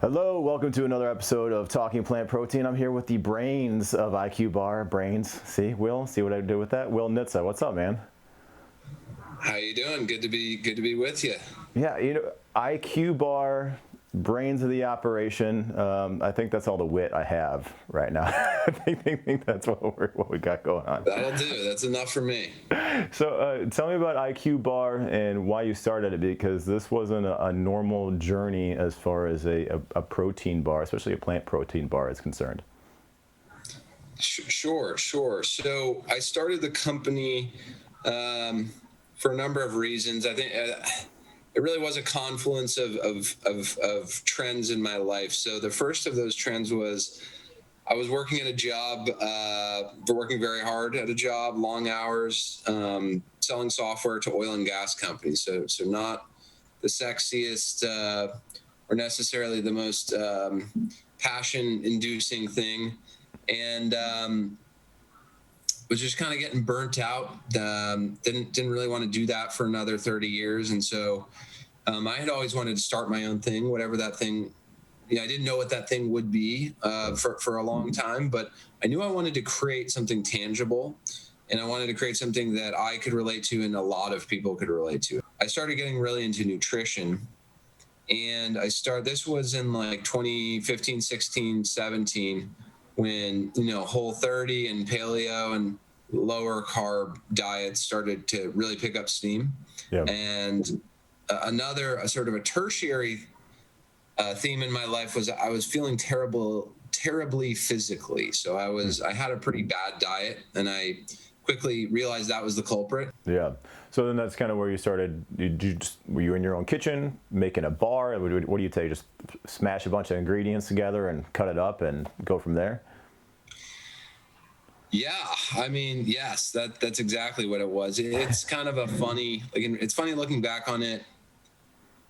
Hello, welcome to another episode of Talking Plant Protein. I'm here with the brains of IQBAR. Brains, see, Will, see what I did with that? Will Nitze, what's up, man? How you doing? Good to be with you. Yeah, IQBAR, brains of the operation. I think that's all the wit I have right now. I think that's what we got going on. That'll do. That's enough for me. So tell me about IQBAR and why you started it, because this wasn't a normal journey as far as a protein bar, especially a plant protein bar, is concerned. Sure. So I started the company for a number of reasons. I think it really was a confluence of trends in my life. So the first of those trends was I was working at a job, working very hard at a job, long hours, selling software to oil and gas companies. So not the sexiest or necessarily the most passion-inducing thing, and was just kind of getting burnt out. Didn't really want to do that for another 30 years, and so I had always wanted to start my own thing, whatever that thing. I didn't know what that thing would be for a long time, but I knew I wanted to create something tangible, and I wanted to create something that I could relate to and a lot of people could relate to. I started getting really into nutrition, and this was in like 2015, 16, 17, when, Whole30 and paleo and lower carb diets started to really pick up steam. Yeah. And another sort of a tertiary theme in my life was I was feeling terribly physically. So I had a pretty bad diet, and I quickly realized that was the culprit. Yeah. So then that's kind of where you started. Were you in your own kitchen making a bar? What do you take? Just smash a bunch of ingredients together and cut it up and go from there? Yeah, I mean, yes, that's exactly what it was. It's kind of it's funny looking back on it.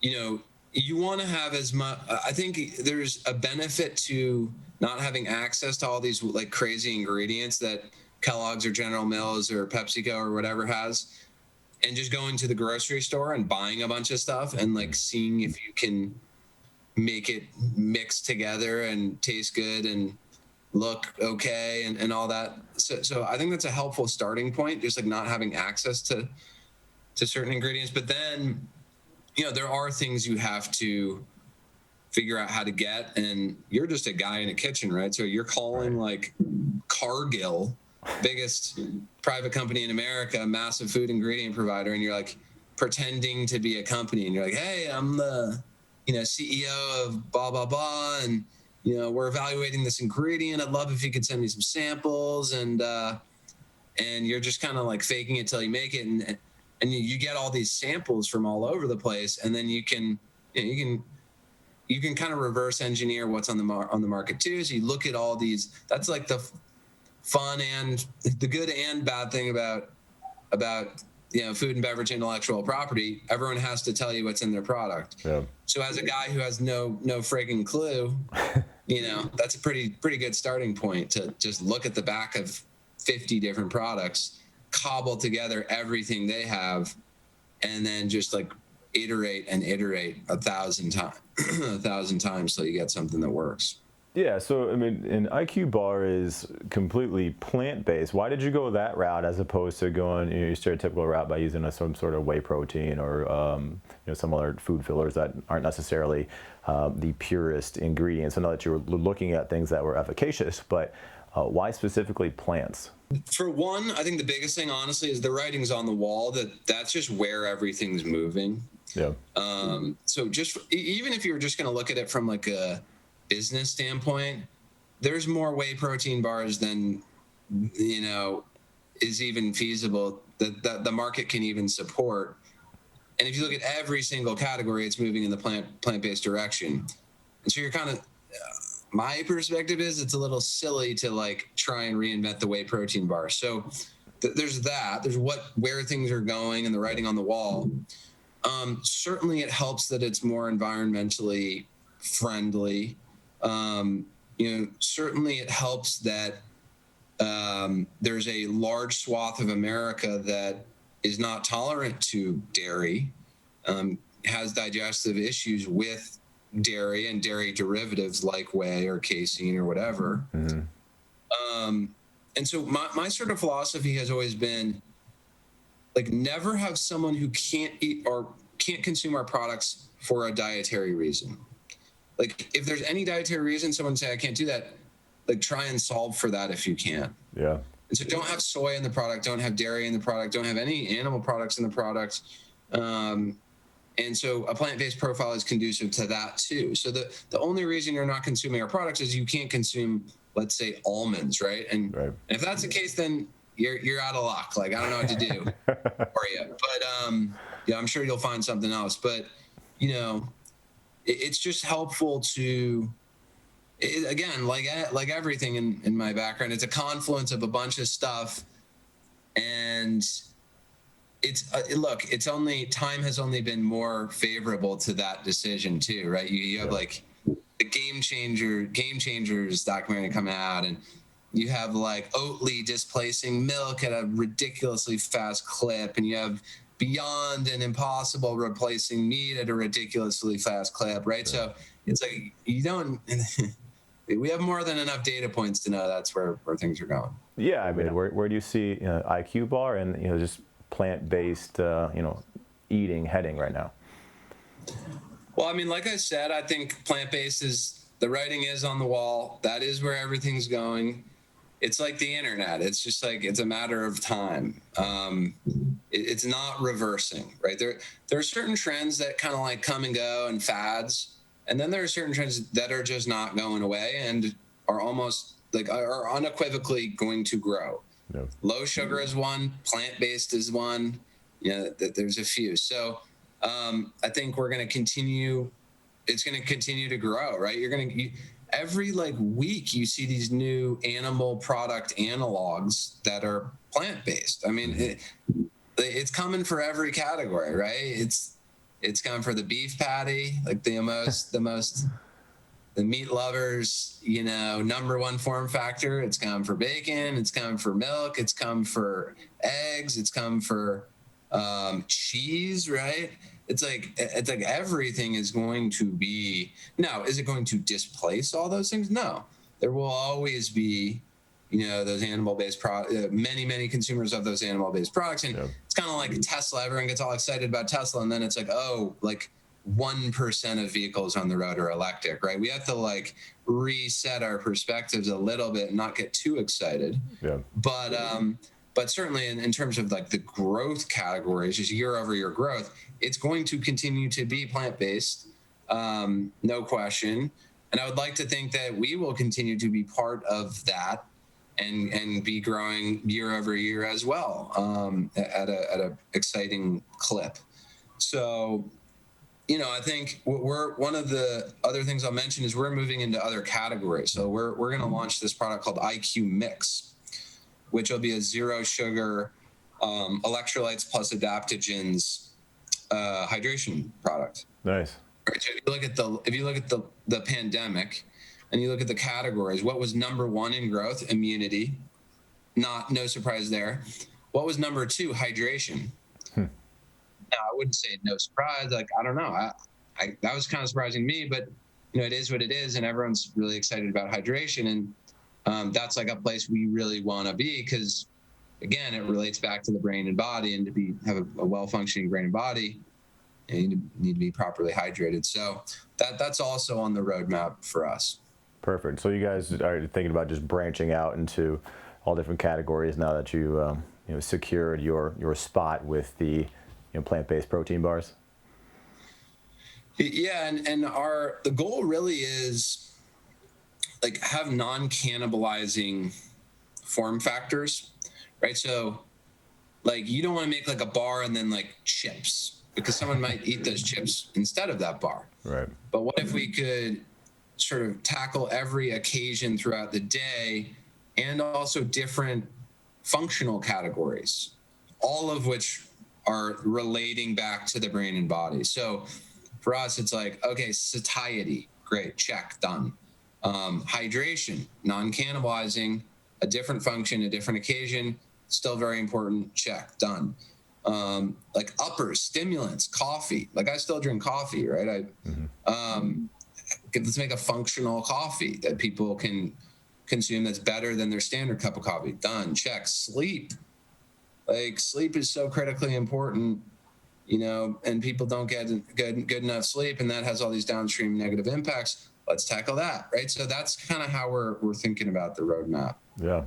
You want to have as much. I think there's a benefit to not having access to all these like crazy ingredients that Kellogg's or General Mills or PepsiCo or whatever has, and just going to the grocery store and buying a bunch of stuff and like seeing if you can make it mix together and taste good and look okay and all that. So I think that's a helpful starting point, just like not having access to certain ingredients. But then, there are things you have to figure out how to get, and you're just a guy in a kitchen, right? So you're calling like Cargill, biggest private company in America, massive food ingredient provider, and you're like pretending to be a company, and you're like, hey, I'm the CEO of blah blah blah, and we're evaluating this ingredient. I'd love if you could send me some samples, and you're just kind of like faking it till you make it, and you get all these samples from all over the place, and then you can kind of reverse engineer what's on the market too. So you look at all these. That's like the fun and the good and bad thing about food and beverage intellectual property. Everyone has to tell you what's in their product. Yeah. So as a guy who has no freaking clue, that's a pretty good starting point to just look at the back of 50 different products, cobble together everything they have, and then just like iterate 1,000 times till you get something that works. Yeah, so I mean, and IQBAR is completely plant-based. Why did you go that route as opposed to going your stereotypical route by using some sort of whey protein or some other food fillers that aren't necessarily the purest ingredients? I know that you were looking at things that were efficacious, but why specifically plants? For one, I think the biggest thing, honestly, is the writing's on the wall. That's just where everything's moving. Yeah. So just even if you were just going to look at it from like a business standpoint, there's more whey protein bars than is even feasible that the market can even support. And if you look at every single category, it's moving in the plant-based direction. And so you're kind of my perspective is it's a little silly to like try and reinvent the whey protein bar. So there's that. There's where things are going and the writing on the wall. Certainly, it helps that it's more environmentally friendly. Certainly it helps that there's a large swath of America that is not tolerant to dairy, has digestive issues with dairy and dairy derivatives like whey or casein or whatever. And so my sort of philosophy has always been like, never have someone who can't eat or can't consume our products for a dietary reason. Like, if there's any dietary reason someone say I can't do that, like, try and solve for that if you can. Yeah. And so don't have soy in the product, don't have dairy in the product, don't have any animal products in the product. And so a plant-based profile is conducive to that too. So the only reason you're not consuming our products is you can't consume, let's say, almonds, right? And if that's the case, then you're out of luck. Like, I don't know what to do for you. But yeah, I'm sure you'll find something else. But you know, it's just helpful to, again, like everything in my background, it's a confluence of a bunch of stuff. And it's look, it's only time has only been more favorable to that decision too, right? You have like the Game Changers documentary coming out, and you have like Oatly displacing milk at a ridiculously fast clip, and you have Beyond and Impossible replacing meat at a ridiculously fast clip, right? So it's like, you don't we have more than enough data points to know that's where things are going. Yeah, I mean, where do you see IQBAR and just plant-based eating heading right now? Well, I mean, like I said, I think plant-based is, the writing is on the wall. That is where everything's going. It's like the internet. It's just like, it's a matter of time. It's not reversing, right? There are certain trends that kind of like come and go, and fads. And then there are certain trends that are just not going away and are almost like, are unequivocally going to grow. Yeah. Low sugar is one, plant-based is one. There's a few. So I think we're going to continue. It's going to continue to grow, right? Every like week you see these new animal product analogs that are plant-based. I mean, it's coming for every category, right? It's coming for the beef patty, like the meat lovers, number one form factor. It's come for bacon. It's come for milk. It's come for eggs. It's come for cheese, right? It's like everything is going to be. Now, is it going to displace all those things? No, there will always be, those animal-based products, many consumers of those animal-based products. And it's kind of like Tesla. Everyone gets all excited about Tesla. And then it's like, oh, like 1% of vehicles on the road are electric, right? We have to like reset our perspectives a little bit and not get too excited. Yeah. But certainly in terms of like the growth categories, just year over year growth, it's going to continue to be plant-based, no question. And I would like to think that we will continue to be part of that and be growing year over year as well, at a exciting clip. So, I think we're, one of the other things I'll mention is we're moving into other categories. So we're going to launch this product called IQ Mix, which will be a zero sugar, electrolytes plus adaptogens hydration product. Nice. Right, so if you look at the pandemic and you look at the categories, what was number one in growth? Immunity. No surprise there. What was number two? Hydration. Now, I wouldn't say no surprise. Like, I don't know. I that was kind of surprising to me, but it is what it is, and everyone's really excited about hydration, and that's like a place we really want to be, because, again, it relates back to the brain and body, and to have a well-functioning brain and body, you need to be properly hydrated. So that's also on the roadmap for us. Perfect. So you guys are thinking about just branching out into all different categories now that you secured your spot with the plant-based protein bars? Yeah, and the goal really is like have non-cannibalizing form factors, right? So like you don't want to make like a bar and then like chips, because someone might eat those chips instead of that bar. Right. But what if we could sort of tackle every occasion throughout the day, and also different functional categories, all of which are relating back to the brain and body. So for us, it's like, okay, satiety, great, check, done. Hydration, non-cannibalizing, a different function, a different occasion, still very important, check, done. Like uppers, stimulants, coffee. Like I still drink coffee, right? let's make a functional coffee that people can consume that's better than their standard cup of coffee. Done. Check. Sleep. Like, sleep is so critically important, you know, and people don't get good enough sleep, and that has all these downstream negative impacts. Let's tackle that, right? So that's kind of how we're thinking about the roadmap. Yeah.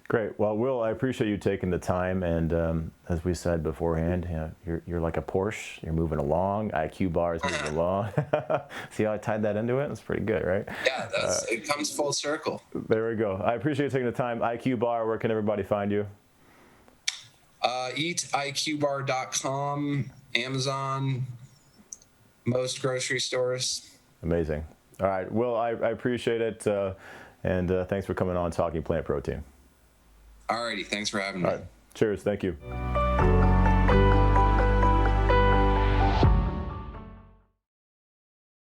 Great. Well, Will, I appreciate you taking the time. And as we said beforehand, you know, you're like a Porsche. You're moving along. IQBAR is moving along. See how I tied that into it? It's pretty good, right? Yeah, it comes full circle. There we go. I appreciate you taking the time. IQBAR, where can everybody find you? EatIQBAR.com, Amazon, most grocery stores. Amazing. All right. Will, I appreciate it. And thanks for coming on Talking Plant Protein. Alrighty, thanks for having me. All right. Cheers. Thank you.